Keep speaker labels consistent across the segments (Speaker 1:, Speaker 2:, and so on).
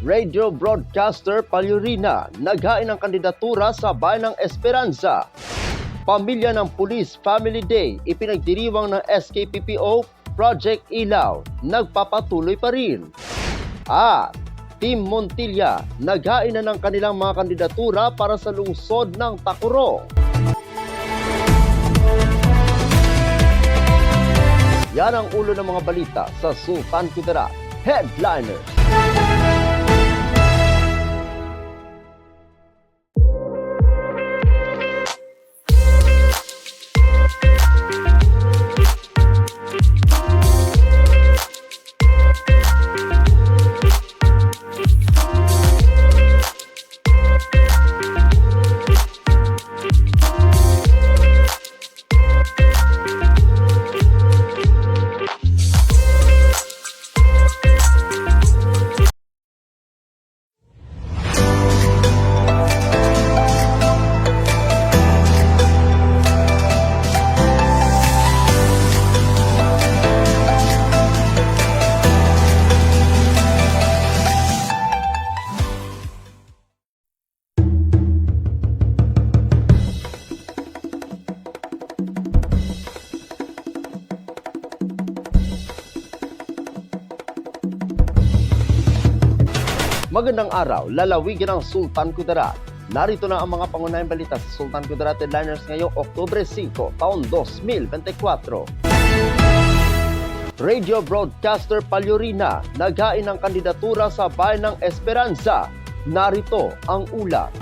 Speaker 1: Radio broadcaster Palyurina naghain ng kandidatura sa Bayan ng Esperanza. Pamilya ng Pulis Family Day ipinagdiriwang ng SKPPO Project Ilaw nagpapatuloy pa rin. At Team Montilla naghain na ng kanilang mga kandidatura para sa lungsod ng Tacurong. Yan ang ulo ng mga balita sa Sultan Kudarat Headliners. Magandang araw, lalawigan ng Sultan Kudarat. Narito na ang mga pangunahing balita sa Sultan Kudarat Headliners ngayong Oktubre 5, taon 2024. Radio broadcaster Palyurina naghain ng kandidatura sa Bayan ng Esperanza. Narito ang ulat.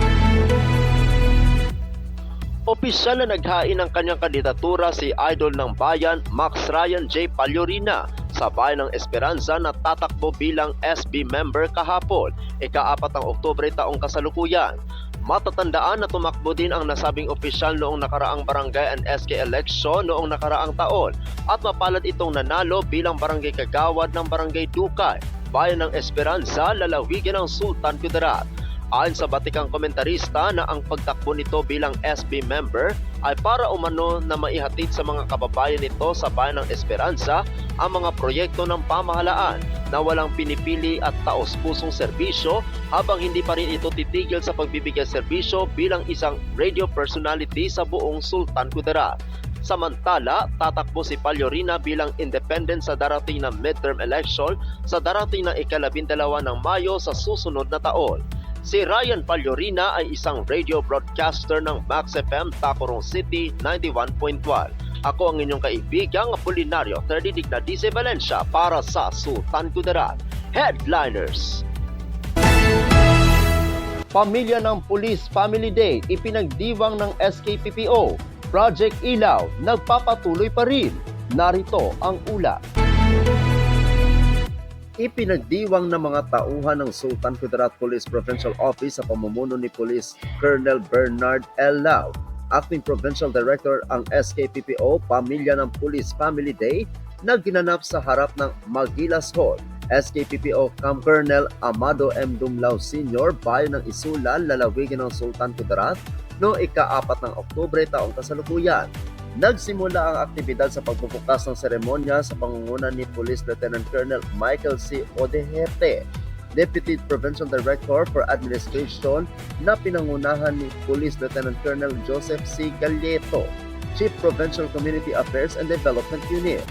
Speaker 1: Opisyal na naghain ng kanyang kandidatura si Idol ng Bayan Max Ryan J. Palyurina sa Bayan ng Esperanza na tatakbo bilang SB member kahapon, ika-4 ng Oktubre taong kasalukuyan. Matatandaan na tumakbo din ang nasabing opisyal noong nakaraang barangay and SK election noong nakaraang taon at mapalad itong nanalo bilang barangay kagawad ng Barangay Dukay, Bayan ng Esperanza, lalawigan ng Sultan Kudarat. Ayon sa batikang komentarista na ang pagtakbo nito bilang SB member ay para umano na maihatid sa mga kababayan nito sa Bayan ng Esperanza ang mga proyekto ng pamahalaan na walang pinipili at taos-pusong serbisyo habang hindi pa rin ito titigil sa pagbibigay serbisyo bilang isang radio personality sa buong Sultan Kudarat. Samantala, tatakbo si Palyurina bilang independent sa darating na midterm election sa darating na ika-12 ng Mayo sa susunod na taon. Si Ryan Palyurina ay isang radio broadcaster ng Max FM Tacurong City 91.1. Ako ang inyong kaibigang Apolinario 30 Dignadice Valencia para sa Sultan Kudarat Headliners. Pamilya ng Pulis Family Day ipinagdiwang ng SKPPO Project Ilaw nagpapatuloy pa rin. Narito ang ulat. Ipinagdiwang ng mga tauhan ng Sultan Kudarat Police Provincial Office sa pamumuno ni Police Colonel Bernard L. Lau, Acting Provincial Director ang SKPPO Pamilya ng Police Family Day na ginanap sa harap ng Magilas Hall. SKPPO Camp Colonel Amado M. Dumlao Sr. Bayan ng Isulan, lalawigan ng Sultan Kudarat noong ika-4 ng Oktubre taong kasalukuyan. Nagsimula ang aktibidad sa pagbubukas ng seremonya sa pangunguna ni Police Lieutenant Colonel Michael C. Odehete, Deputy Provincial Director for Administration na pinangunahan ni Police Lieutenant Colonel Joseph C. Galleto, Chief Provincial Community Affairs and Development Unit.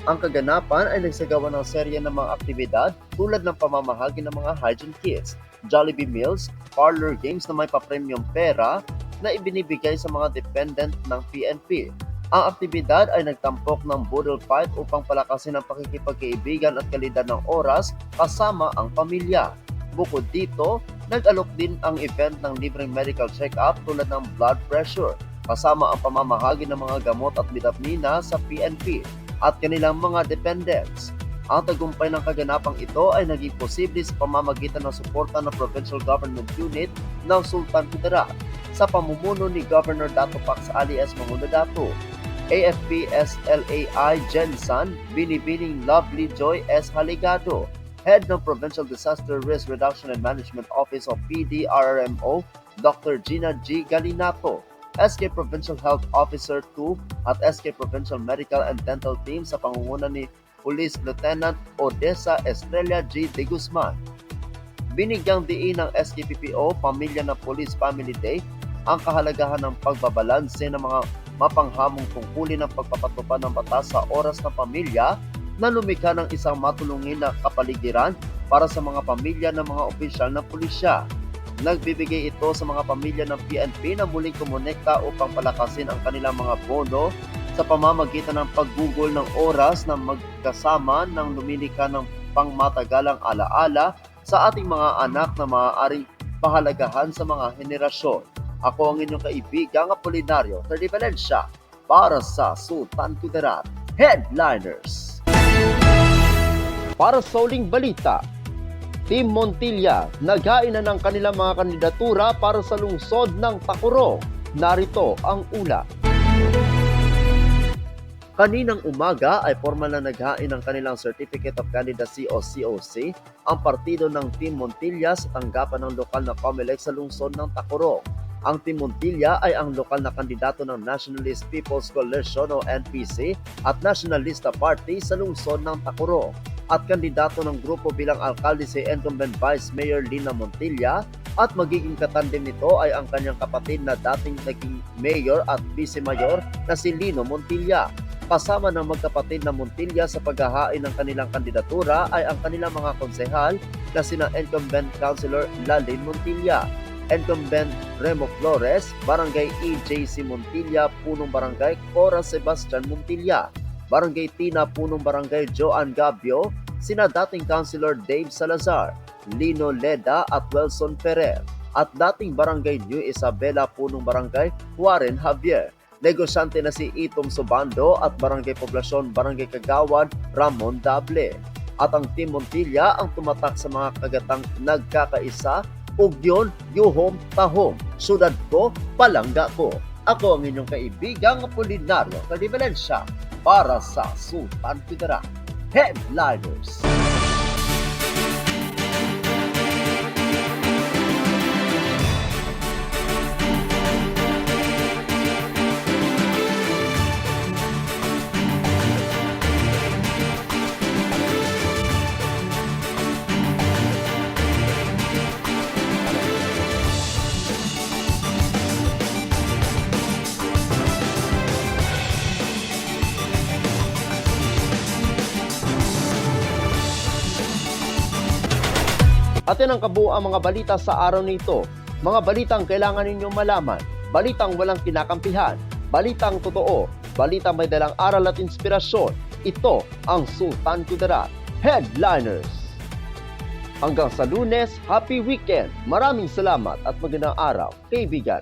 Speaker 1: Ang kaganapan ay nagsagawa ng serye ng mga aktibidad tulad ng pamamahagi ng mga hygiene kits, Jollibee meals, parlor games na may papremyong pera na ibinibigay sa mga dependent ng PNP. Ang aktibidad ay nagtampok ng budol fight upang palakasin ang pakikipagkaibigan at kalidad ng oras kasama ang pamilya. Bukod dito, nag-alok din ang event ng libreng medical check-up tulad ng blood pressure, kasama ang pamamahagi ng mga gamot at vitamina sa PNP at kanilang mga dependents. Ang tagumpay ng kaganapang ito ay naging posible sa pamamagitan ng suporta ng Provincial Government Unit ng Sultan Kudarat sa pamumuno ni Governor Dato Pax alias Manguna Dato, AFP-SLAI Gensan, Binibining Lovely Joy S. Haligado, Head ng Provincial Disaster Risk Reduction and Management Office of PDRRMO, Dr. Gina G. Galinato, SK Provincial Health Officer 2 at SK Provincial Medical and Dental Team sa pangunguna ni Police Lieutenant Odessa Estrella G. De Guzman. Binigyang diin ng SKPPO, Pamilya ng Police Family Day, ang kahalagahan ng pagbabalanse ng mga mapanghamong tungkulin ng pagpapatupad ng batas sa oras ng pamilya na lumikha ng isang matulungin na kapaligiran para sa mga pamilya ng mga opisyal ng pulisya. Nagbibigay ito sa mga pamilya ng PNP na muling kumonekta upang palakasin ang kanilang mga bono sa pamamagitan ng paggugol ng oras na magkasama ng lumilikha ng pangmatagalang alaala sa ating mga anak na maaaring pahalagahan sa mga henerasyon. Ako ang inyong kaibigang Apolinario Terdi Valencia para sa Sultan Kudarat Headliners. Para sa uling balita, Team Montilla naghain na ng kanilang mga kandidatura para sa lungsod ng Tacurong. Narito ang ula. Kaninang umaga ay formal na naghain ng kanilang Certificate of Candidacy o COC ang partido ng Team Montilla sa tanggapan ng lokal na COMELEC sa lungsod ng Tacurong. Ang Team Montilla ay ang lokal na kandidato ng Nationalist People's Coalition o NPC at Nationalista Party sa lungsod ng Tacurong. At kandidato ng grupo bilang alkalde si incumbent Vice Mayor Lina Montilla at magiging katandem nito ay ang kanyang kapatid na dating naging mayor at vice-mayor na si Lino Montilla. Kasama ng magkapatid na Montilla sa paghahain ng kanilang kandidatura ay ang kanilang mga konsehal na sina incumbent Councilor Lalin Montilla, incumbent Remo Flores, Barangay EJC Montilla, Punong Barangay Cora Sebastian Montilla, Barangay Tina, Punong Barangay Joan Gabio, sina dating Councilor Dave Salazar, Lino Leda at Wilson Ferrer, at dating Barangay New Isabela, Punong Barangay Juaren Javier, negosyante na si Itom Sobando at Barangay Poblasyon, Barangay Kagawad, Ramon Dable. At ang Team Montilla ang tumatak sa mga kagatang nagkakaisa, Ugyon, Yuhom, Tahom, Syudad ko, Palangga ko. Ako ang inyong kaibigang Apolinario Terdi Valencia para sa Sultan Kudarat Headliners. At yan ang kabuuan mga balita sa araw nito. Mga balitang kailangan ninyong malaman, balitang walang kinakampihan, balitang totoo, balitang may dalang aral at inspirasyon. Ito ang Sultan Kudarat Headliners. Hanggang sa Lunes, happy weekend. Maraming salamat at magandang araw, kaibigan.